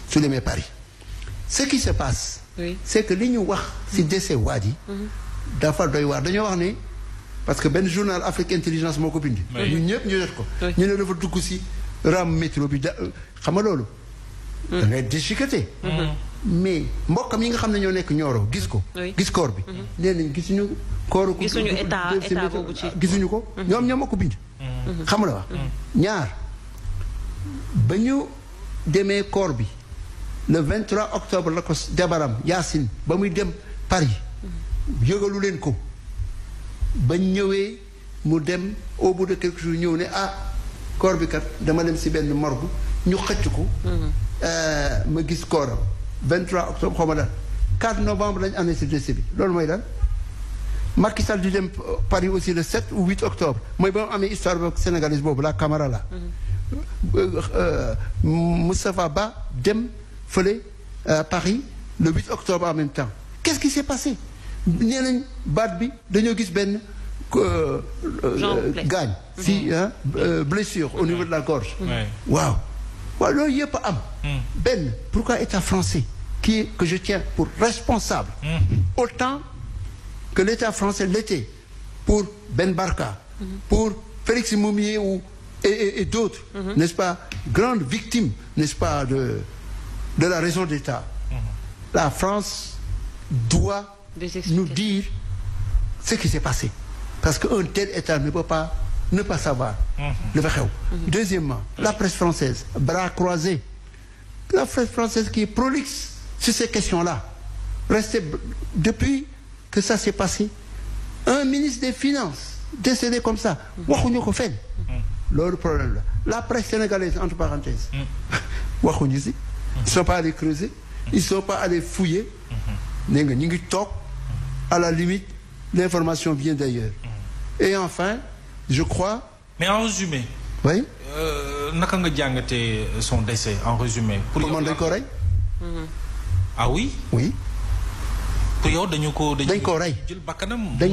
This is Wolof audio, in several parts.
su demee Paris. ce qui se passe. oui c'est que li ñu wax ci décès waa ji dafa doy waar dañoo wax ne parce que benn journal Afrique Intelligence moo ko bind. ñun ñëpp ñu jot ko. ñu ne dafa dugg ci ram métro bi xam nga loolu. da ngay déchiqueté. mais mbokkam yi nga xam ne ñoo nekk Nioro gis ko. gis koor bi. nee nañ gisuñu. kooru gisuñu état boobu ci gisuñu ko. ñoom ko bind. xam la wax ñaar ba ñu demee koor bi le 23 octobre la ko jabaram Yacine ba muy dem Paris yëgalu leen ko ba ñëwee mu dem au bout de quelques jours ñëw ne koor bi kat dama dem ci benn morgue ñu xëcc ko. ma gis kooram 23 octobre xaw ma daal 4 novembre lañu année ci décès bi loolu mooy daal. Macky Sall di dem Paris aussi le 7 ou 8 octobre mooy ba mu amee histoire boobu sénégalaise boobu la Camara la. Moustapha Ba dem fële Paris le 8 octobre en même temps qu'est-ce qui s'est passé nee nañ baat bi dañoo gis benn gaañ si blessure au niveau de la gorge. waaw loolu yëpp am. benn pourquoi État français que je tiens pour responsable. autant que l'État français l'était pour Ben Barka, pour Félix Moumié et d'autres, n'est-ce pas, grandes victimes, n'est-ce pas, de la raison d'État. La France doit nous dire ce qui s'est passé. Parce qu'un tel État ne peut pas ne pas savoir le vrai. Deuxièmement, la presse française, bras croisés. La presse française qui est prolixe sur ces questions-là. Restez depuis que ça s'est passé un ministre des Finances décédé comme ça waxuñu ko fenn loolu problème la presse sénégalaise entre parenthèses waxuñu si ils sont pas allés creuser ils sont pas allés fouiller nee nga ñu ngi toog à la limite l'information vient d'ailleurs et enfin je crois mais en résumé oui naka nga jàngatee son décès en résumé pour man dañ ko rey ah oui pour yow dañ ko rey jël bakkanam dañ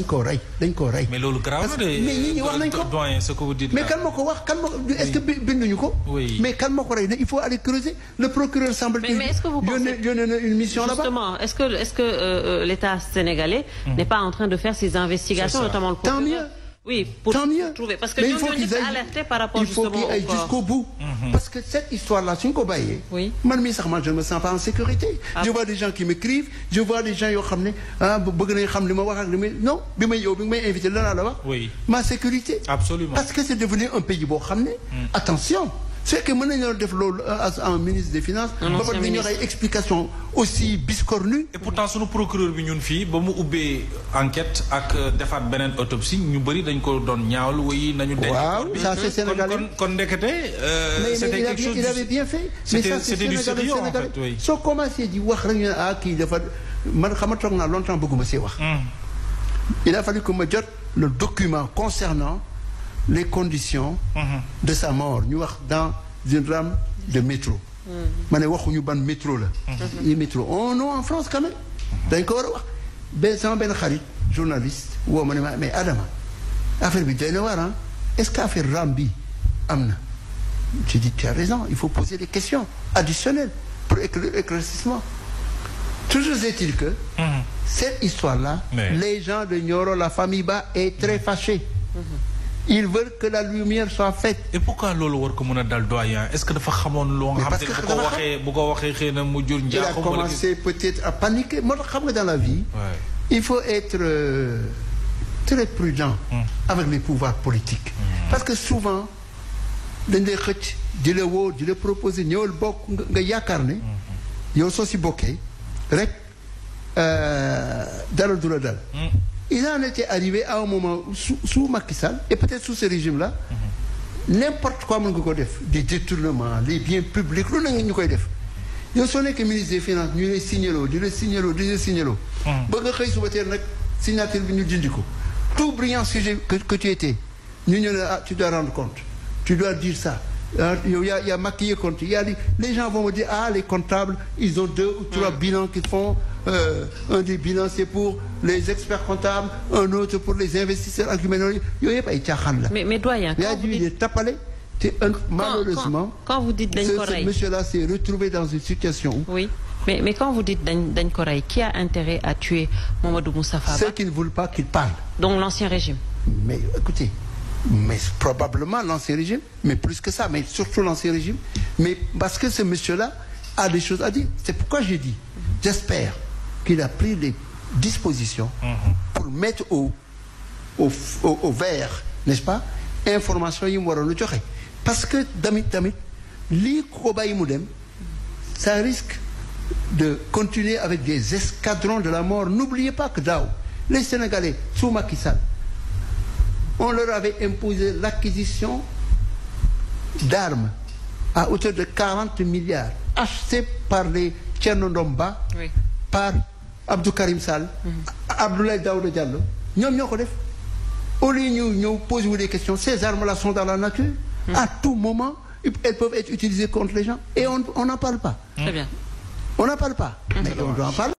ko rey mais loolu grave na de mais ñi ñi wax nañ ko doyen ce que vous dites mais kan moo ko wax est-ce que binduñu ko mais kan moo ko rey il faut aller creuser le procureur semble mais est-ce que vous pensez yónnee na une mission là-bas justement est-ce que l'État sénégalais n'est pas en train de faire ces investigations notamment le procureur tant mieux oui pour trouver parce que ñoom ñoo ñu alerté par rapport justement il faut qu'ils aillent jusqu'au bout parce que cette histoire-là suñ ko bàyyee man mii sax man je ne me sens pas en sécurité je vois des gens qui m'écrivent je vois des gens yoo xam ne bëgg nañ xam li ma wax ak li may non bi may yow bi may invité lanaa la wax ma sécurité absolument parce que c'est devenu un pays boo xam ne attention c'est que mën nañu def loolu en ministre des finances ba pare di ñu ay explication aussi biscornue et pourtant sunu procureur bi ñun fii ba mu ubbee enquête ak defaat beneen autopsie ñu bëri dañ ko doon ñaawlu woy nañu waaw ça c'est sénégalais kon ndekete c'était quelque chose il avait bien fait mais ça c'est sénégalais soo commencé di wax rek ñu ne kii dafa man xam nga toog naa longtemps bëgguma see wax il a fallu que ma jot le document concernant les conditions de sa mort ñu wax dans une rame de métro ma ne waxuñu ban métro la yi métro non en France quand même dañ ko war a wax sama benn xarit journaliste woo ma ne ma mais Adama affaire bi doy na waar est-ce que affaire rame bi am na j'ai dit tu as raison il faut poser des questions additionnelles pour éclaircissement toujours est-il que cette histoire-là les gens de Nioro la famille Ba est très fâchée ils veulent que la lumière soit faite. et pourquoi loolu war ko mën a dal doyen est-ce que dafa xamoon loo nga xam te bu ko waxee xëy na mu jur njaaxum. il a commencé peut-être à paniquer moo tax xam nga dans la vie. il faut être très prudent. avec les pouvoirs politiques. parce que souvent dañ lay xëcc di la woo di la proposer ñëwal bokk nga yaakaar ne. yow soo si bokkee rek dara du la dal. il en était arrivé à un moment sous Macky Sall et peut-être sous ce régime-là n'importe quoi mën nga ko def des détournements les biens publics lu na nga ñu koy def yow soo nekkee ministre des finances ñu lay signaloo di la signaloo ba nga xëy suba teel nag signature bi ñu dindi ko tout brillant sujet que tu étais ñu ñëw ne tu dois rendre compte tu dois dire ça yow yaa maquillé compte y a les gens vont me dire les comptables ils ont 2 ou 3 bilans qu'ils font un des bilans c'est pour les experts comptables un autre pour les investisseurs ak yu mel noonu yooyu yëpp ay caaxaan la. mais doyen y a du des tapalé Malheureusement, quand vous dites ce monsieur-là s'est retrouvé dans une situation où... Oui, mais quand vous dites Dañ Koray, qui a intérêt à tuer Mamadou Moustapha Ba? Ceux qui ne veulent pas qu'il parle. Donc l'ancien régime. Mais écoutez, mais probablement l'ancien régime, mais plus que ça, mais surtout l'ancien régime, mais parce que ce monsieur-là a des choses à dire. C'est pourquoi j'ai dit, j'espère qu'il a pris les dispositions pour mettre au vert, n'est-ce pas, information yi mu waroon a joxe. Parce que tamit lii ko bàyyi mu dem, ça risque de continuer avec des escadrons de la mort. N'oubliez pas que daaw les Sénégalais sous Macky Sall, on leur avait imposé l'acquisition d'armes à hauteur de 40 milliards achetées par les Thierno Ndomba, oui, par Abdou Karim Sall, Abdoulaye Daouda Diallo. ñoom ñoo ko def. Au lieu ñu poser des questions, ces armes-là sont dans la nature. À tout moment, elles peuvent être utilisées contre les gens. Et on n'en parle pas. Très bien. On n'en parle pas. Mais on doit en parler.